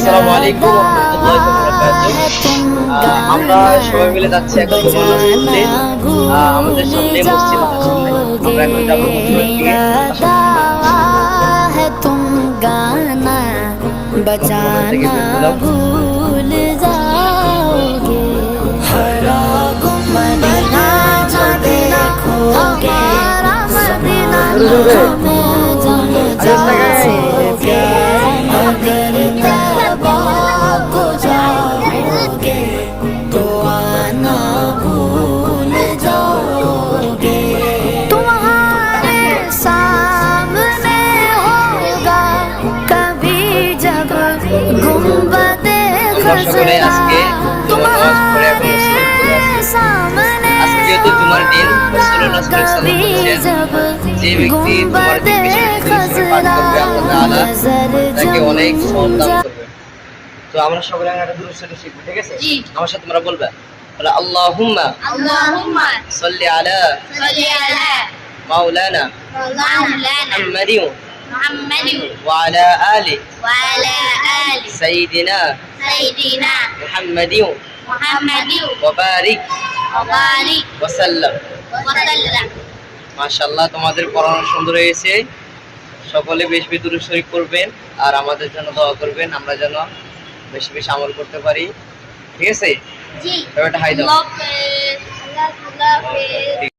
আসসালামু আলাইকুম ওয়া রাহমাতুল্লাহি ওয়া বারাকাতুহু। আমরা সবাই মিলে যাচ্ছি এখন ঘুমানোর উদ্দেশ্যে। আমাদের সামনে মসজিদ আছে সামনে। আমরা এখন যাব মসজিদের দিকে। बचाना भूल जाओगे, हरा मदीना जो देखोगे, मदीना में जाओगे, अगर तबा को जाओगे तो आना भूल जाओगे। तुम्हारे सामने होगा कभी जब गुंबदे সকলে আজকে तुम्हारे सामने আজকে যেহেতু জুমার দিন রাসূলুল্লাহ সাল্লাল্লাহু আলাইহি ওয়াসাল্লাম বলেছেন যে ব্যক্তি জুমার দিন বেশি বেশি পাঠ করবে আল্লাহ তাআলা তাকে অনেক সওয়াব দান করবে। তো আমরা সকলে একটা দুরূদ শরীফ শিখব, ঠিক আছে? আমার সাথে তোমরা বলবা, বলে আল্লাহুম্মা সাল্লি আলা মাওলানা মুহাম্মাদিন ওয়া আলা আলি সাইয়্যিদিনা মুহাম্মাদিন ওয়া বারিক ওয়া সাল্লাম। মাশাআল্লাহ, তোমাদের পড়ানো সুন্দর হয়েছে। সকলে বেশি বেশি দুরূদ শরীফ করবেন আর আমাদের জন্য দোয়া করবেন, আমরা যেন বেশি বেশি আমল করতে পারি, ঠিক আছে? জি, এটা হাই দাও। আল্লাহ হাফেজ।